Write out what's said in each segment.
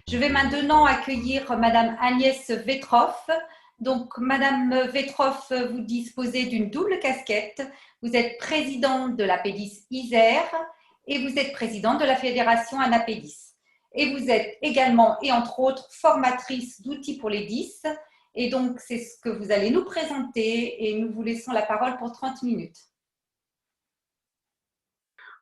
Je vais maintenant accueillir Madame Agnès Vetroff. Donc, Madame Vetroff, vous disposez d'une double casquette. Vous êtes présidente de l'APEDIS Isère et vous êtes présidente de la Fédération Anapédis. Et vous êtes également, et entre autres, formatrice d'outils pour les 10. Et donc, c'est ce que vous allez nous présenter et nous vous laissons la parole pour 30 minutes.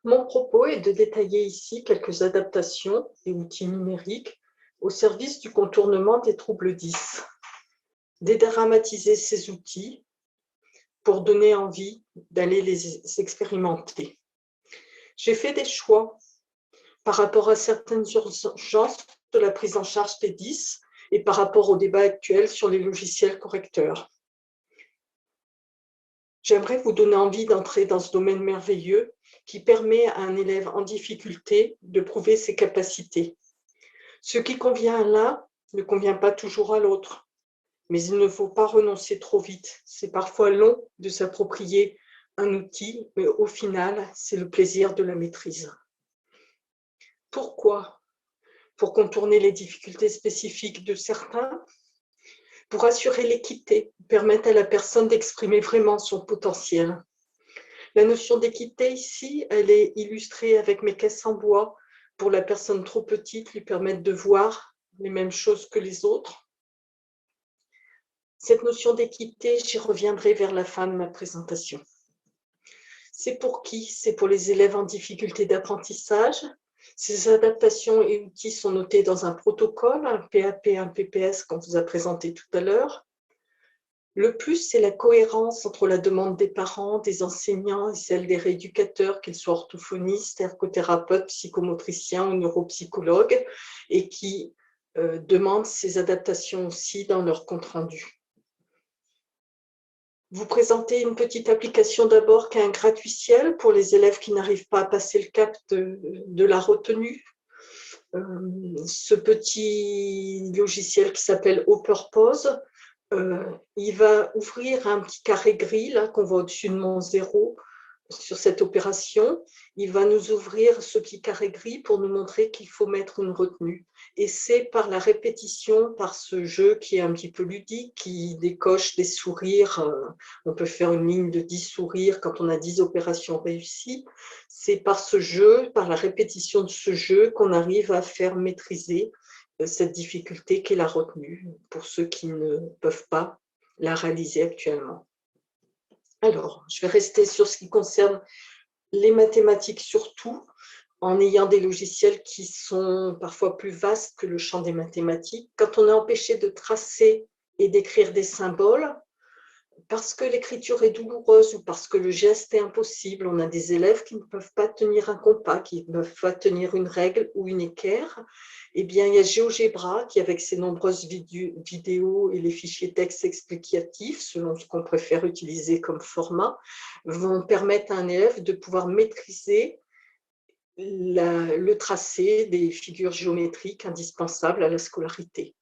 Mon propos est de détailler ici quelques adaptations et outils numériques au service du contournement des troubles 10. Dédramatiser ces outils pour donner envie d'aller les expérimenter. J'ai fait des choix par rapport à certaines urgences de la prise en charge des 10 et par rapport au débat actuel sur les logiciels correcteurs. J'aimerais vous donner envie d'entrer dans ce domaine merveilleux qui permet à un élève en difficulté de prouver ses capacités. Ce qui convient à l'un ne convient pas toujours à l'autre, mais il ne faut pas renoncer trop vite. C'est parfois long de s'approprier un outil, mais au final, c'est le plaisir de la maîtrise. Pourquoi? Pour contourner les difficultés spécifiques de certains, pour assurer l'équité, permettre à la personne d'exprimer vraiment son potentiel. La notion d'équité ici, elle est illustrée avec mes caisses en bois pour la personne trop petite, lui permettre de voir les mêmes choses que les autres. Cette notion d'équité, j'y reviendrai vers la fin de ma présentation. C'est pour qui? C'est pour les élèves en difficulté d'apprentissage. Ces adaptations et outils sont notés dans un protocole, un PAP, un PPS qu'on vous a présenté tout à l'heure. Le plus, c'est la cohérence entre la demande des parents, des enseignants et celle des rééducateurs, qu'ils soient orthophonistes, ergothérapeutes, psychomotriciens ou neuropsychologues, et qui demandent ces adaptations aussi dans leur compte-rendu. Vous présentez une petite application d'abord qui est un gratuitiel pour les élèves qui n'arrivent pas à passer le cap de la retenue. Ce petit logiciel qui s'appelle Purpose, il va ouvrir un petit carré gris là qu'on voit au-dessus de mon zéro sur cette opération. Il va nous ouvrir ce petit carré gris pour nous montrer qu'il faut mettre une retenue. Et c'est par la répétition, par ce jeu qui est un petit peu ludique, qui décoche des sourires. On peut faire une ligne de 10 sourires quand on a 10 opérations réussies. C'est par ce jeu, par la répétition de ce jeu qu'on arrive à faire maîtriser cette difficulté qu'est la retenue pour ceux qui ne peuvent pas la réaliser actuellement. Alors, je vais rester sur ce qui concerne les mathématiques surtout, en ayant des logiciels qui sont parfois plus vastes que le champ des mathématiques. Quand on est empêché de tracer et d'écrire des symboles, parce que l'écriture est douloureuse ou parce que le geste est impossible, on a des élèves qui ne peuvent pas tenir un compas, qui ne peuvent pas tenir une règle ou une équerre. Eh bien, il y a GeoGebra qui, avec ses nombreuses vidéos et les fichiers texte explicatifs, selon ce qu'on préfère utiliser comme format, vont permettre à un élève de pouvoir maîtriser le tracé des figures géométriques indispensables à la scolarité.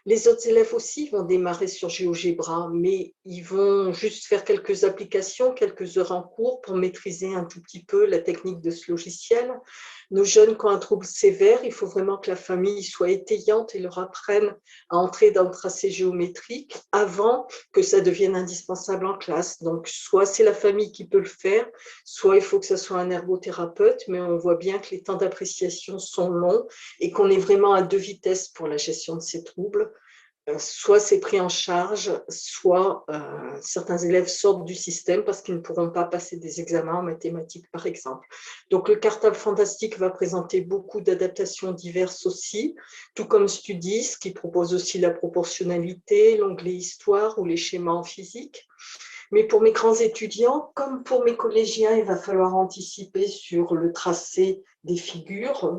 Les autres élèves aussi vont démarrer sur GeoGebra, mais ils vont juste faire quelques applications, quelques heures en cours pour maîtriser un tout petit peu la technique de ce logiciel. Nos jeunes qui ont un trouble sévère, il faut vraiment que la famille soit étayante et leur apprenne à entrer dans le tracé géométrique avant que ça devienne indispensable en classe. Donc, soit c'est la famille qui peut le faire, soit il faut que ce soit un ergothérapeute, mais on voit bien que les temps d'appréciation sont longs et qu'on est vraiment à deux vitesses pour la gestion de ces troubles. Soit c'est pris en charge, soit certains élèves sortent du système parce qu'ils ne pourront pas passer des examens en mathématiques, par exemple. Donc, le cartable fantastique va présenter beaucoup d'adaptations diverses aussi, tout comme Studis, qui propose aussi la proportionnalité, l'onglet Histoire ou les schémas en physique. Mais pour mes grands étudiants, comme pour mes collégiens, il va falloir anticiper sur le tracé des figures.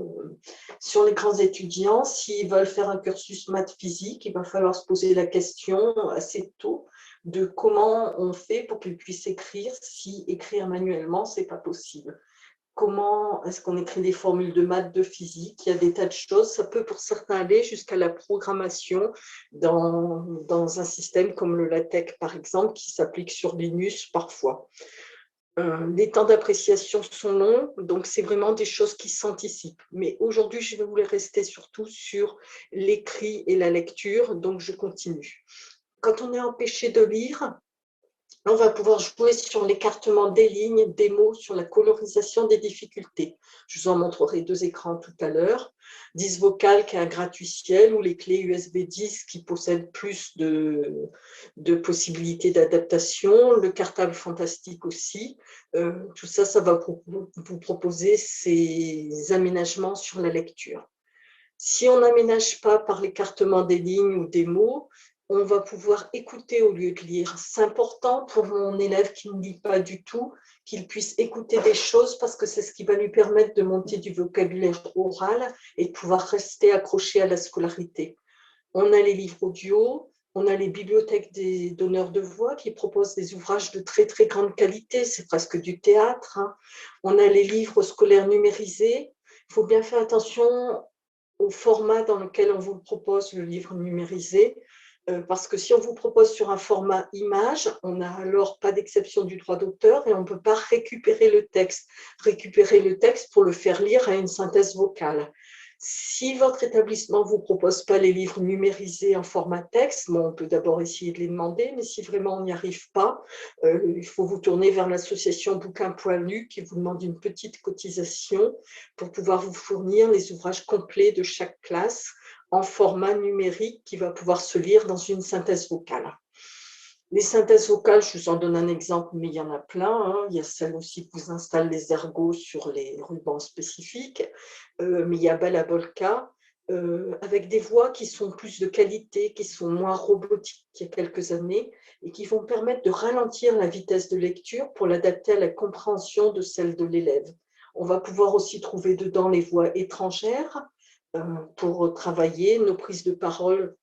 Sur les grands étudiants, s'ils veulent faire un cursus maths-physique, il va falloir se poser la question assez tôt de comment on fait pour qu'ils puissent écrire si écrire manuellement, ce n'est pas possible. comment est-ce qu'on écrit des formules de maths, de physique. Il y a des tas de choses. Ça peut pour certains aller jusqu'à la programmation dans un système comme le LaTeX, par exemple, qui s'applique sur Linux parfois. Les temps d'appréciation sont longs, donc c'est vraiment des choses qui s'anticipent. Mais aujourd'hui, je vais vous rester surtout sur l'écrit et la lecture, donc je continue. Quand on est empêché de lire, on va pouvoir jouer sur l'écartement des lignes, des mots, sur la colorisation des difficultés. Je vous en montrerai 2 écrans tout à l'heure. Dysvocal qui est un gratuitiel ou les clés USB 10 qui possèdent plus de possibilités d'adaptation. Le cartable fantastique aussi. Tout ça, ça va vous proposer ces aménagements sur la lecture. Si on n'aménage pas par l'écartement des lignes ou des mots, on va pouvoir écouter au lieu de lire. C'est important pour mon élève qui ne lit pas du tout, qu'il puisse écouter des choses parce que c'est ce qui va lui permettre de monter du vocabulaire oral et de pouvoir rester accroché à la scolarité. On a les livres audio, on a les bibliothèques des donneurs de voix qui proposent des ouvrages de très très grande qualité, c'est presque du théâtre. On a les livres scolaires numérisés. Il faut bien faire attention au format dans lequel on vous propose le livre numérisé, parce que si on vous propose sur un format image, on n'a alors pas d'exception du droit d'auteur et on ne peut pas récupérer le texte. Récupérer le texte pour le faire lire à une synthèse vocale. Si votre établissement ne vous propose pas les livres numérisés en format texte, bon, on peut d'abord essayer de les demander, mais si vraiment on n'y arrive pas, il faut vous tourner vers l'association Bouquin.lu qui vous demande une petite cotisation pour pouvoir vous fournir les ouvrages complets de chaque classe en format numérique qui va pouvoir se lire dans une synthèse vocale. Les synthèses vocales, je vous en donne un exemple, mais il y en a plein. Il y a celle aussi qui vous installe les ergots sur les rubans spécifiques, mais il y a Balabolka, avec des voix qui sont plus de qualité, qui sont moins robotiques qu'il y a quelques années, et qui vont permettre de ralentir la vitesse de lecture pour l'adapter à la compréhension de celle de l'élève. On va pouvoir aussi trouver dedans les voix étrangères pour travailler nos prises de parole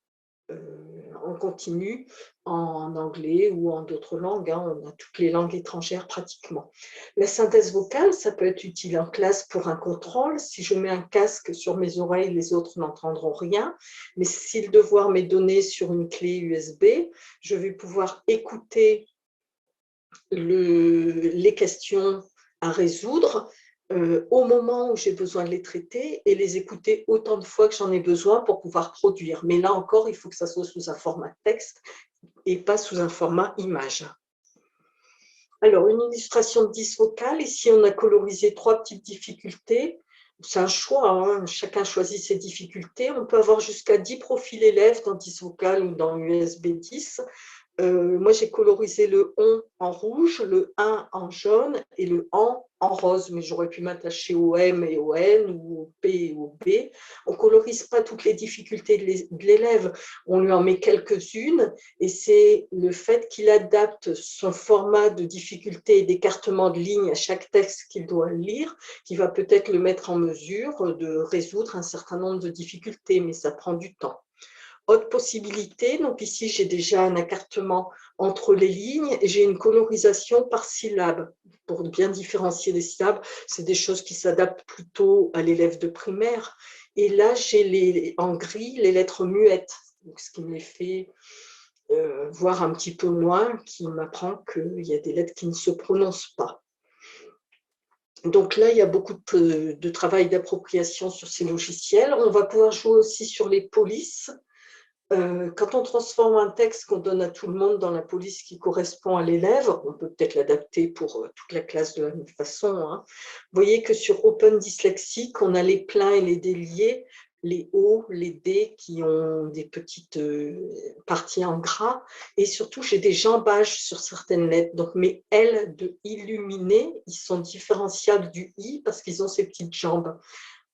en continu, en anglais ou en d'autres langues. On a toutes les langues étrangères pratiquement. La synthèse vocale, ça peut être utile en classe pour un contrôle. Si je mets un casque sur mes oreilles, les autres n'entendront rien. Mais si le devoir m'est donné sur une clé USB, je vais pouvoir écouter les questions à résoudre au moment où j'ai besoin de les traiter et les écouter autant de fois que j'en ai besoin pour pouvoir produire. Mais là encore, il faut que ça soit sous un format texte et pas sous un format image. Alors, une illustration de dysvocal. Ici, on a colorisé 3 petites difficultés. C'est un choix, chacun choisit ses difficultés. On peut avoir jusqu'à 10 profils élèves dans dysvocal ou dans USB 10. Moi, j'ai colorisé le on en rouge, le 1 en jaune et le en rose, mais j'aurais pu m'attacher au M et au N ou au P et au B. On ne colorise pas toutes les difficultés de l'élève, on lui en met quelques-unes et c'est le fait qu'il adapte son format de difficulté et d'écartement de ligne à chaque texte qu'il doit lire qui va peut-être le mettre en mesure de résoudre un certain nombre de difficultés, mais ça prend du temps. Autre possibilité, donc ici j'ai déjà un écartement entre les lignes et j'ai une colorisation par syllabe pour bien différencier les syllabes. C'est des choses qui s'adaptent plutôt à l'élève de primaire. Et là j'ai en gris les lettres muettes, donc ce qui me les fait voir un petit peu loin, qui m'apprend qu'il y a des lettres qui ne se prononcent pas. Donc là, il y a beaucoup de travail d'appropriation sur ces logiciels. On va pouvoir jouer aussi sur les polices. Quand on transforme un texte qu'on donne à tout le monde dans la police qui correspond à l'élève, on peut peut-être l'adapter pour toute la classe de la même façon. Vous voyez que sur Open Dyslexique, on a les pleins et les déliés, les O, les D qui ont des petites parties en gras, et surtout j'ai des jambages sur certaines lettres. Donc mes L de illuminé, ils sont différenciables du I parce qu'ils ont ces petites jambes.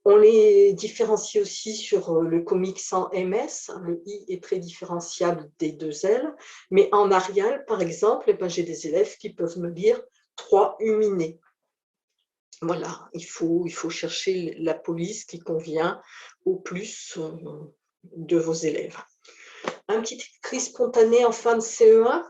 On les différencie aussi sur le comics sans MS. Le I est très différenciable des 2 L. Mais en Arial, par exemple, j'ai des élèves qui peuvent me lire 3 huminés. Voilà, il faut chercher la police qui convient au plus de vos élèves. Un petit écrit spontané en fin de CE1.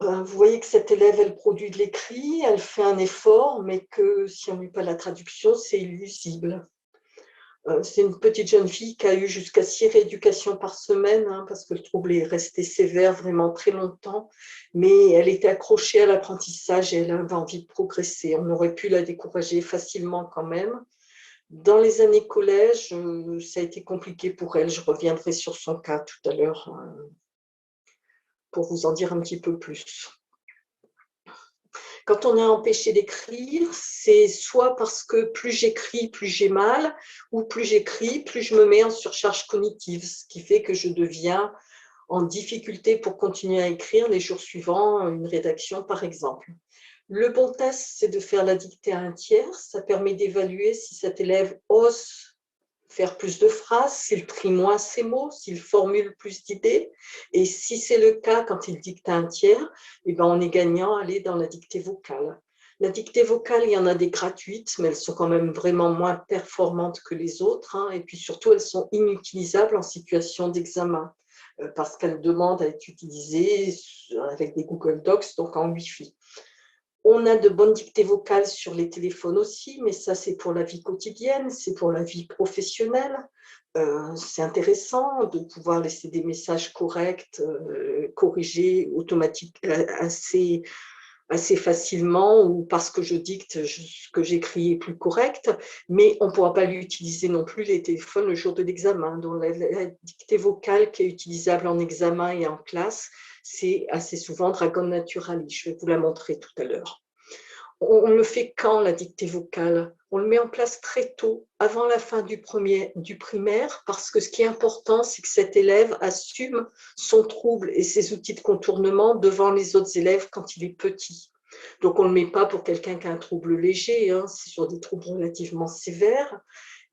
Vous voyez que cette élève, elle produit de l'écrit, elle fait un effort, mais que si on ne lit pas la traduction, c'est illisible. C'est une petite jeune fille qui a eu jusqu'à 6 rééducations par semaine, hein, parce que le trouble est resté sévère vraiment très longtemps, mais elle était accrochée à l'apprentissage et elle avait envie de progresser. On aurait pu la décourager facilement quand même. Dans les années collège, ça a été compliqué pour elle. Je reviendrai sur son cas tout à l'heure pour vous en dire un petit peu plus. Quand on est empêché d'écrire, c'est soit parce que plus j'écris, plus j'ai mal, ou plus j'écris, plus je me mets en surcharge cognitive, ce qui fait que je deviens en difficulté pour continuer à écrire les jours suivants une rédaction, par exemple. Le bon test, c'est de faire la dictée à un tiers. Ça permet d'évaluer si cet élève ose faire plus de phrases, s'il trie moins ses mots, s'il formule plus d'idées. Et si c'est le cas quand il dicte à un tiers, eh ben on est gagnant à aller dans la dictée vocale. La dictée vocale, il y en a des gratuites, mais elles sont quand même vraiment moins performantes que les autres. Hein, et puis surtout, elles sont inutilisables en situation d'examen parce qu'elles demandent à être utilisées avec des Google Docs, donc en Wi-Fi. On a de bonnes dictées vocales sur les téléphones aussi, mais ça, c'est pour la vie quotidienne, c'est pour la vie professionnelle. C'est intéressant de pouvoir laisser des messages corrects, corrigés, automatiques, assez facilement, ou parce que je dicte, ce que j'écris est plus correct, mais on ne pourra pas l'utiliser non plus, les téléphones, le jour de l'examen. Donc, la dictée vocale qui est utilisable en examen et en classe, c'est assez souvent Dragon Naturali. Je vais vous la montrer tout à l'heure. On le fait quand, la dictée vocale? On le met en place très tôt, avant la fin du primaire, parce que ce qui est important, c'est que cet élève assume son trouble et ses outils de contournement devant les autres élèves quand il est petit. Donc, on ne le met pas pour quelqu'un qui a un trouble léger, hein, c'est sur des troubles relativement sévères,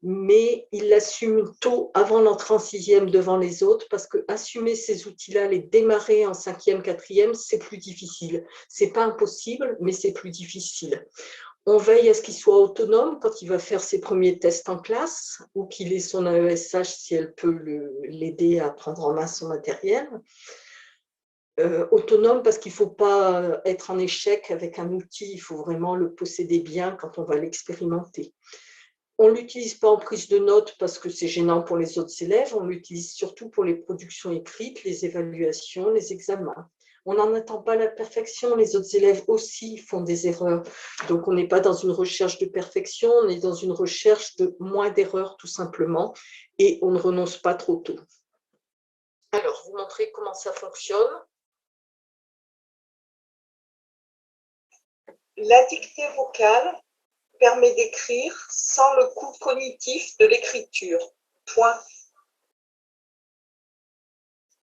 mais il l'assume tôt, avant l'entrée en sixième, devant les autres, parce que assumer ces outils-là, les démarrer en cinquième, quatrième, c'est plus difficile. C'est pas impossible, mais c'est plus difficile. On veille à ce qu'il soit autonome quand il va faire ses premiers tests en classe, ou qu'il ait son AESH si elle peut l'aider à prendre en main son matériel. Autonome parce qu'il ne faut pas être en échec avec un outil, il faut vraiment le posséder bien quand on va l'expérimenter. On ne l'utilise pas en prise de notes parce que c'est gênant pour les autres élèves, on l'utilise surtout pour les productions écrites, les évaluations, les examens. On n'en attend pas la perfection, les autres élèves aussi font des erreurs. Donc on n'est pas dans une recherche de perfection, on est dans une recherche de moins d'erreurs tout simplement, et on ne renonce pas trop tôt. Alors, vous montrer comment ça fonctionne. La dictée vocale permet d'écrire sans le coût cognitif de l'écriture. Point.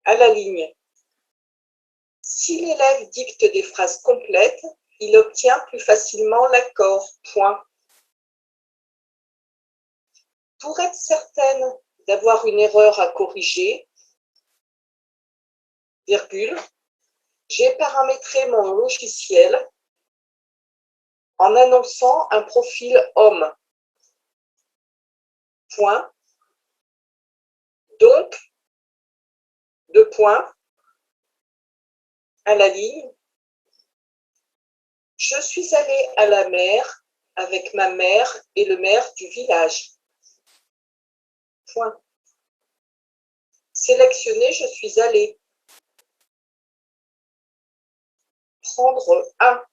À la ligne. Si l'élève dicte des phrases complètes, il obtient plus facilement l'accord. Point. Pour être certaine d'avoir une erreur à corriger, virgule, j'ai paramétré mon logiciel en annonçant un profil homme. Point. Donc, deux points, à la ligne, je suis allée à la mer avec ma mère et le maire du village. Point. Sélectionner, je suis allée. Prendre un.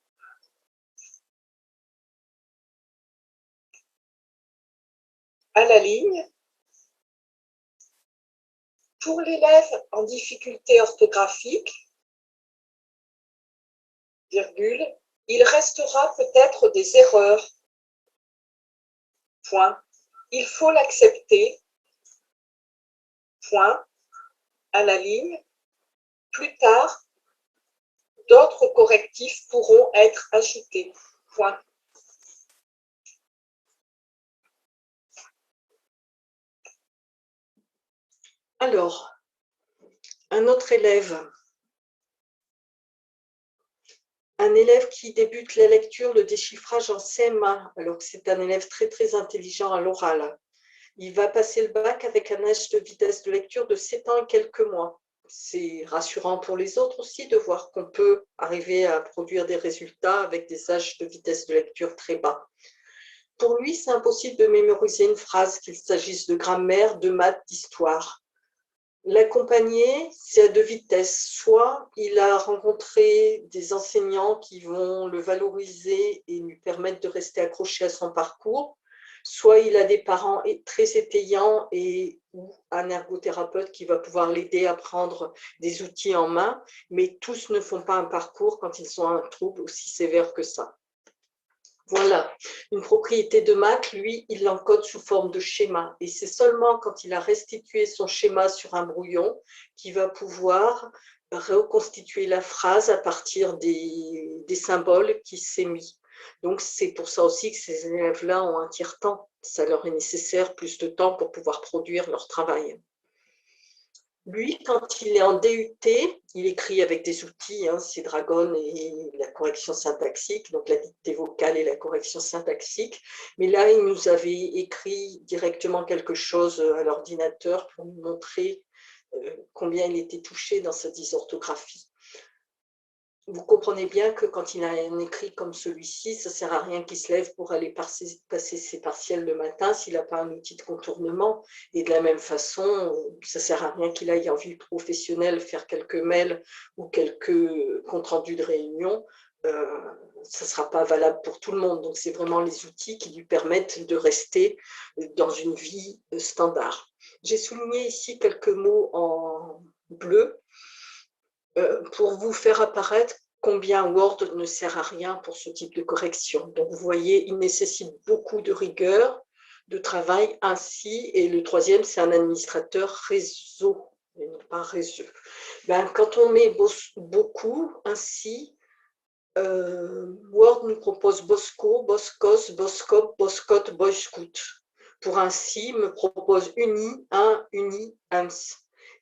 À la ligne. Pour l'élève en difficulté orthographique, virgule, il restera peut-être des erreurs. Point. Il faut l'accepter. Point. À la ligne. Plus tard, d'autres correctifs pourront être ajoutés. Point. Alors, un autre élève. Un élève qui débute la lecture, le déchiffrage en CM1, alors que c'est un élève très très intelligent à l'oral. Il va passer le bac avec un âge de vitesse de lecture de 7 ans et quelques mois. c'est rassurant pour les autres aussi de voir qu'on peut arriver à produire des résultats avec des âges de vitesse de lecture très bas. Pour lui, c'est impossible de mémoriser une phrase, qu'il s'agisse de grammaire, de maths, d'histoire. L'accompagner, c'est à deux vitesses. Soit il a rencontré des enseignants qui vont le valoriser et lui permettre de rester accroché à son parcours, soit il a des parents très étayants et ou un ergothérapeute qui va pouvoir l'aider à prendre des outils en main, mais tous ne font pas un parcours quand ils ont un trouble aussi sévère que ça. Voilà, une propriété de maths, lui, il l'encode sous forme de schéma. Et c'est seulement quand il a restitué son schéma sur un brouillon qu'il va pouvoir reconstituer la phrase à partir des symboles qu'il s'est mis. Donc, c'est pour ça aussi que ces élèves-là ont un tiers-temps. Ça leur est nécessaire plus de temps pour pouvoir produire leur travail. Lui, quand il est en DUT, il écrit avec des outils, c'est Dragon et la correction syntaxique, donc la dictée vocale et la correction syntaxique. Mais là, il nous avait écrit directement quelque chose à l'ordinateur pour nous montrer combien il était touché dans sa dysorthographie. Vous comprenez bien que quand il a un écrit comme celui-ci, ça ne sert à rien qu'il se lève pour aller passer ses partiels le matin s'il n'a pas un outil de contournement. Et de la même façon, ça ne sert à rien qu'il aille en vie professionnelle faire quelques mails ou quelques comptes rendus de réunion. Ça ne sera pas valable pour tout le monde. Donc, c'est vraiment les outils qui lui permettent de rester dans une vie standard. J'ai souligné ici quelques mots en bleu pour vous faire apparaître combien Word ne sert à rien pour ce type de correction. Donc, vous voyez, il nécessite beaucoup de rigueur, de travail ainsi. Et le troisième, c'est un administrateur réseau, et non pas réseau. Quand on met beaucoup ainsi, Word nous propose Bosco, Boscos, Boscop, Boscot, Boyscout. Pour ainsi, me propose uni, un, uni, uns.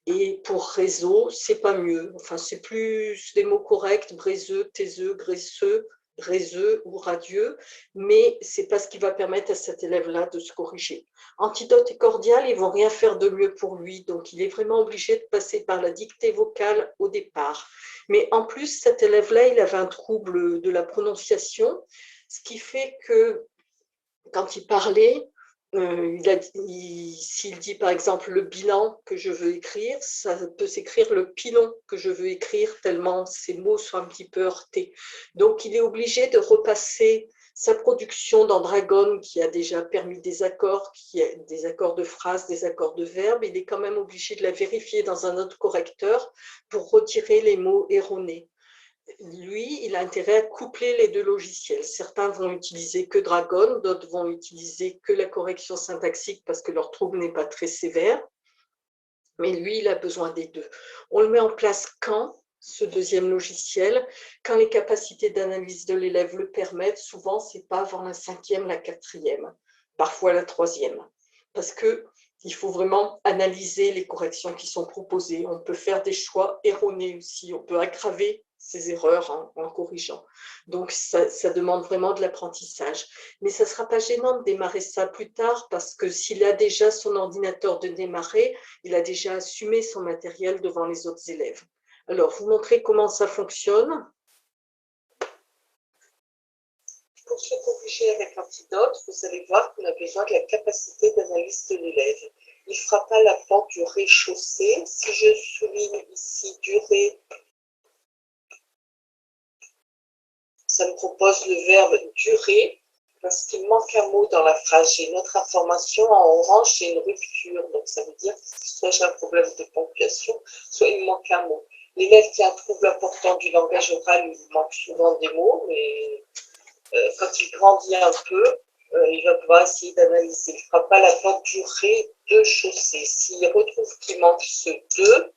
Et pour réseau, c'est pas mieux. Enfin, c'est plus des mots corrects, braiseux, taiseux, graisseux, réseau ou radieux, mais c'est pas ce qui va permettre à cet élève-là de se corriger. Antidote et cordial, ils vont rien faire de mieux pour lui, donc il est vraiment obligé de passer par la dictée vocale au départ. Mais en plus, cet élève-là, il avait un trouble de la prononciation, ce qui fait que quand il parlait, s'il dit par exemple le bilan que je veux écrire, ça peut s'écrire le pilon que je veux écrire, tellement ces mots sont un petit peu heurtés. Donc il est obligé de repasser sa production dans Dragon, qui a déjà permis des accords, qui a des accords de phrases, des accords de verbes. Il est quand même obligé de la vérifier dans un autre correcteur pour retirer les mots erronés. Lui, il a intérêt à coupler les deux logiciels. Certains vont utiliser que Dragon, d'autres vont utiliser que la correction syntaxique parce que leur trouble n'est pas très sévère. Mais lui, il a besoin des deux. On le met en place quand, ce deuxième logiciel, quand les capacités d'analyse de l'élève le permettent. Souvent, ce n'est pas avant la 5e, la 4e, parfois la 3e. Parce qu'il faut vraiment analyser les corrections qui sont proposées. On peut faire des choix erronés aussi. On peut aggraver ces erreurs en corrigeant. Donc, ça demande vraiment de l'apprentissage. Mais ça ne sera pas gênant de démarrer ça plus tard parce que s'il a déjà son ordinateur de démarrer, il a déjà assumé son matériel devant les autres élèves. Alors, vous montrez comment ça fonctionne. Pour se corriger avec Antidote, vous allez voir qu'on a besoin de la capacité d'analyse de l'élève. Il ne fera pas la porte du rez-chaussée. Si je souligne ici durée, ça me propose le verbe durer parce qu'il manque un mot dans la phrase. J'ai une autre information en orange, j'ai une rupture. Donc ça veut dire que soit j'ai un problème de ponctuation, soit il manque un mot. L'élève qui a un trouble important du langage oral, il manque souvent des mots, mais quand il grandit un peu, il va pouvoir essayer d'analyser. Il ne fera pas la porte du ré de chaussée. S'il retrouve qu'il manque ce 2,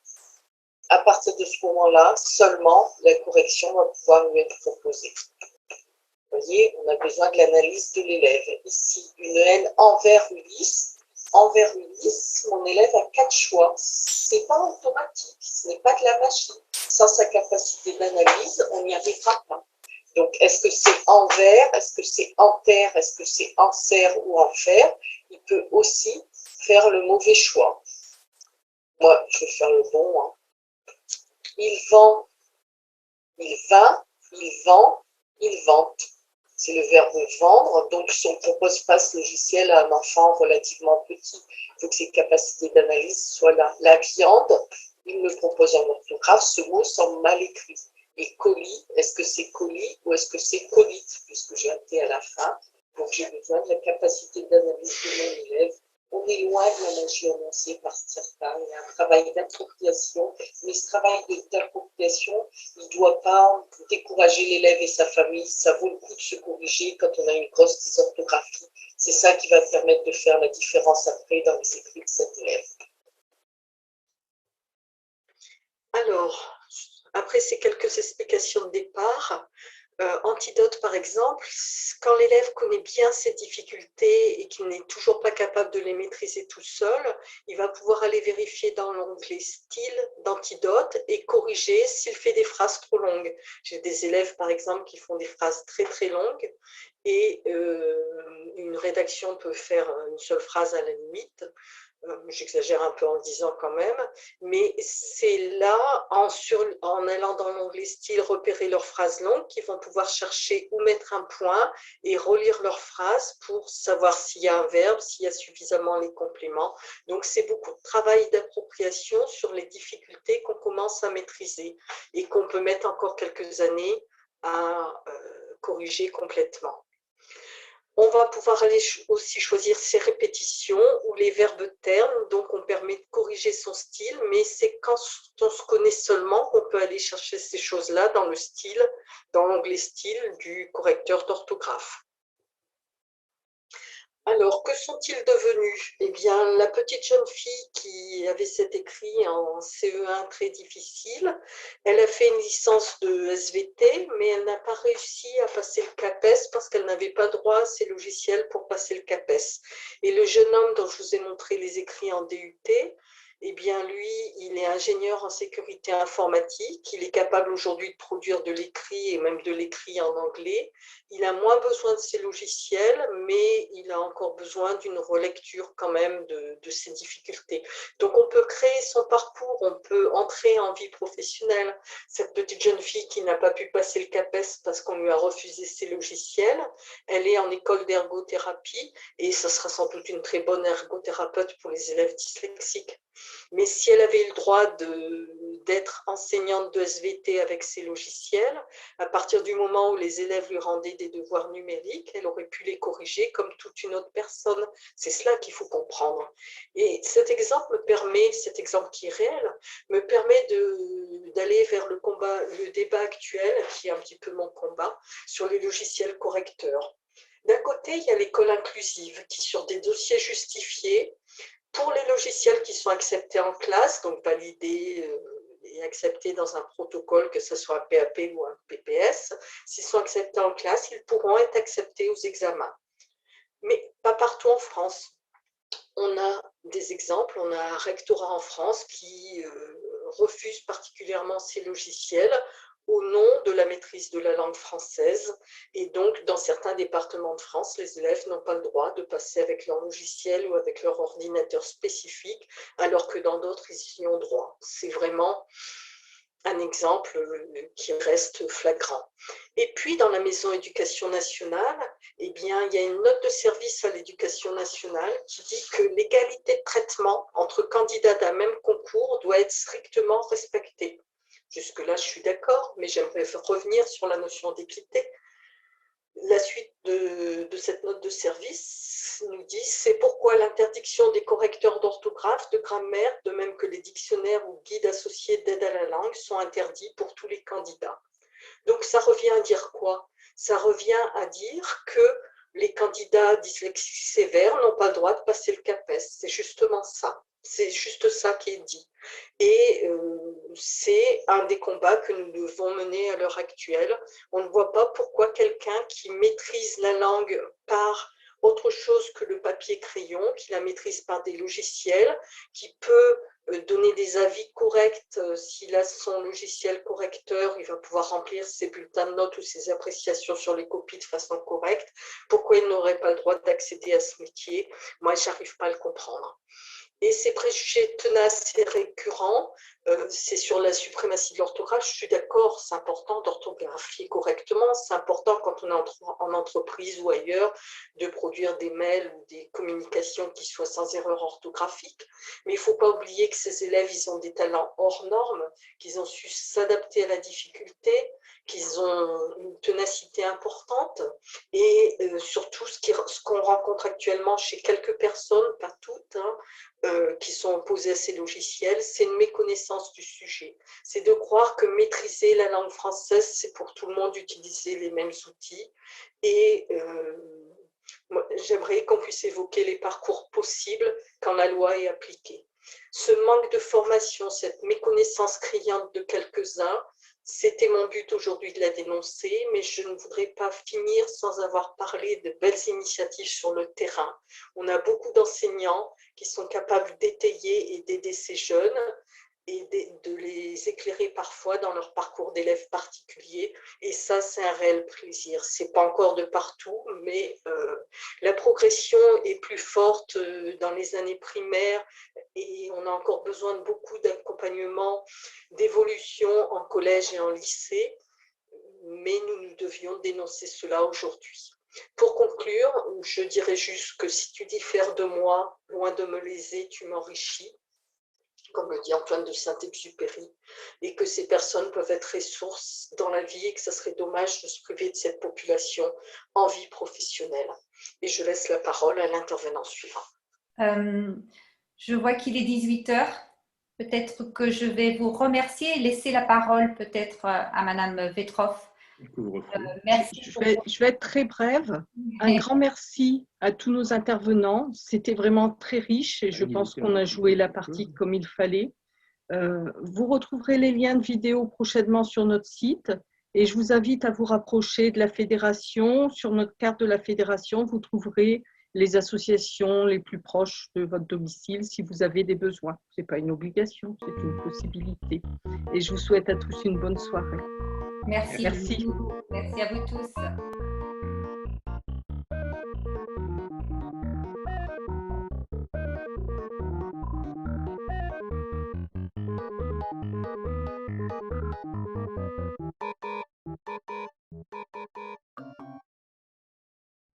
à partir de ce moment-là, seulement la correction va pouvoir lui être proposée. Vous voyez, on a besoin de l'analyse de l'élève. Ici, une haine envers Ulysse. Envers Ulysse, mon élève a 4 choix. Ce n'est pas automatique, ce n'est pas de la magie. Sans sa capacité d'analyse, on n'y arrivera pas. Donc, est-ce que c'est envers, est-ce que c'est enterre, est-ce que c'est enserre ou enfer? Il peut aussi faire le mauvais choix. Moi, je vais faire le bon. il vend, il va, il vend, il vante. C'est le verbe vendre. Donc, si on ne propose pas ce logiciel à un enfant relativement petit, il faut que ses capacités d'analyse soient là. La viande, il me propose en orthographe, ce mot semble mal écrit. Et colis, est-ce que c'est colis ou est-ce que c'est colite, puisque j'ai un T à la fin. Donc, j'ai besoin de la capacité d'analyse de mon élève. On est loin de la magie annoncée par certains. Il y a un travail d'appropriation, mais ce travail d'appropriation, il ne doit pas décourager l'élève et sa famille. Ça vaut le coup de se corriger quand on a une grosse dysorthographie. C'est ça qui va permettre de faire la différence après dans les écrits de cet élève. Alors, après ces quelques explications de départ, antidote par exemple, quand l'élève connaît bien ses difficultés et qu'il n'est toujours pas capable de les maîtriser tout seul, il va pouvoir aller vérifier dans l'onglet style d'antidote et corriger s'il fait des phrases trop longues. J'ai des élèves par exemple qui font des phrases très très longues et une rédaction peut faire une seule phrase à la limite. J'exagère un peu en disant quand même, mais c'est là, en allant dans l'onglet style, repérer leurs phrases longues, qu'ils vont pouvoir chercher où mettre un point et relire leurs phrases pour savoir s'il y a un verbe, s'il y a suffisamment les compléments. Donc, c'est beaucoup de travail d'appropriation sur les difficultés qu'on commence à maîtriser et qu'on peut mettre encore quelques années à corriger complètement. On va pouvoir aller aussi choisir ses répétitions ou les verbes termes, donc on permet de corriger son style, mais c'est quand on se connaît seulement qu'on peut aller chercher ces choses-là dans le style, dans l'onglet style du correcteur d'orthographe. Alors, que sont-ils devenus? Eh bien, la petite jeune fille qui avait cet écrit en CE1 très difficile, elle a fait une licence de SVT, mais elle n'a pas réussi à passer le CAPES parce qu'elle n'avait pas droit à ces logiciels pour passer le CAPES. Et le jeune homme dont je vous ai montré les écrits en DUT, eh bien, lui, il est ingénieur en sécurité informatique. Il est capable aujourd'hui de produire de l'écrit et même de l'écrit en anglais. Il a moins besoin de ces logiciels, mais il a encore besoin d'une relecture quand même de ses difficultés. Donc, on peut créer son parcours, on peut entrer en vie professionnelle. Cette petite jeune fille qui n'a pas pu passer le CAPES parce qu'on lui a refusé ses logiciels, elle est en école d'ergothérapie et ce sera sans doute une très bonne ergothérapeute pour les élèves dyslexiques. Mais si elle avait eu le droit d'être enseignante de SVT avec ces logiciels, à partir du moment où les élèves lui rendaient des devoirs numériques, elle aurait pu les corriger comme toute une autre personne. C'est cela qu'il faut comprendre. Et cet exemple qui est réel, me permet d'aller vers le débat actuel, qui est un petit peu mon combat, sur les logiciels correcteurs. D'un côté, il y a l'école inclusive qui, sur des dossiers justifiés, pour les logiciels qui sont acceptés en classe, donc validés et acceptés dans un protocole, que ce soit un PAP ou un PPS, s'ils sont acceptés en classe, ils pourront être acceptés aux examens. Mais pas partout en France. On a des exemples, on a un rectorat en France qui refuse particulièrement ces logiciels au nom de la maîtrise de la langue française. Et donc, dans certains départements de France, les élèves n'ont pas le droit de passer avec leur logiciel ou avec leur ordinateur spécifique, alors que dans d'autres, ils y ont droit. C'est vraiment un exemple qui reste flagrant. Et puis, dans la maison éducation nationale, eh bien, il y a une note de service à l'éducation nationale qui dit que l'égalité de traitement entre candidats d'un même concours doit être strictement respectée. Jusque-là, je suis d'accord, mais j'aimerais revenir sur la notion d'équité. La suite de cette note de service nous dit: c'est pourquoi l'interdiction des correcteurs d'orthographe, de grammaire, de même que les dictionnaires ou guides associés d'aide à la langue sont interdits pour tous les candidats. Donc ça revient à dire quoi? Ça revient à dire que les candidats dyslexiques sévères n'ont pas le droit de passer le CAPES. C'est justement ça. C'est juste ça qui est dit. Et c'est un des combats que nous devons mener à l'heure actuelle. On ne voit pas pourquoi quelqu'un qui maîtrise la langue par autre chose que le papier crayon, qui la maîtrise par des logiciels, qui peut donner des avis corrects. S'il a son logiciel correcteur, il va pouvoir remplir ses bulletins de notes ou ses appréciations sur les copies de façon correcte. Pourquoi il n'aurait pas le droit d'accéder à ce métier? Moi, je n'arrive pas à le comprendre. Et ces préjugés tenaces et récurrents, c'est sur la suprématie de l'orthographe. Je suis d'accord, c'est important d'orthographier correctement. C'est important quand on est en entreprise ou ailleurs de produire des mails ou des communications qui soient sans erreur orthographique. Mais il ne faut pas oublier que ces élèves, ils ont des talents hors normes, qu'ils ont su s'adapter à la difficulté, qu'ils ont une ténacité importante et surtout ce qu'on rencontre actuellement chez quelques personnes, pas toutes, qui sont opposés à ces logiciels, c'est une méconnaissance du sujet. C'est de croire que maîtriser la langue française, c'est pour tout le monde utiliser les mêmes outils. Et j'aimerais qu'on puisse évoquer les parcours possibles quand la loi est appliquée. Ce manque de formation, cette méconnaissance criante de quelques-uns, c'était mon but aujourd'hui de la dénoncer, mais je ne voudrais pas finir sans avoir parlé de belles initiatives sur le terrain. On a beaucoup d'enseignants qui sont capables d'étayer et d'aider ces jeunes et de les éclairer parfois dans leur parcours d'élèves particuliers. Et ça, c'est un réel plaisir. Ce n'est pas encore de partout, mais la progression est plus forte dans les années primaires et on a encore besoin de beaucoup d'accompagnement, d'évolution en collège et en lycée. Mais nous devions dénoncer cela aujourd'hui. Pour conclure, je dirais juste que si tu diffères de moi, loin de me léser, tu m'enrichis, comme le dit Antoine de Saint-Exupéry, et que ces personnes peuvent être ressources dans la vie et que ça serait dommage de se priver de cette population en vie professionnelle. Et je laisse la parole à l'intervenant suivant. Je vois qu'il est 18 heures. Peut-être que je vais vous remercier et laisser la parole peut-être à Madame Vetroff. Merci. Je vais être très brève. Un grand merci à tous nos intervenants. C'était vraiment très riche et je pense qu'on a joué la partie comme il fallait. Vous retrouverez les liens de vidéo prochainement sur notre site et je vous invite à vous rapprocher de la fédération. Sur notre carte de la fédération, vous trouverez les associations les plus proches de votre domicile si vous avez des besoins. Ce n'est pas une obligation, c'est une possibilité. Et je vous souhaite à tous une bonne soirée. Merci. Merci. Merci à vous tous.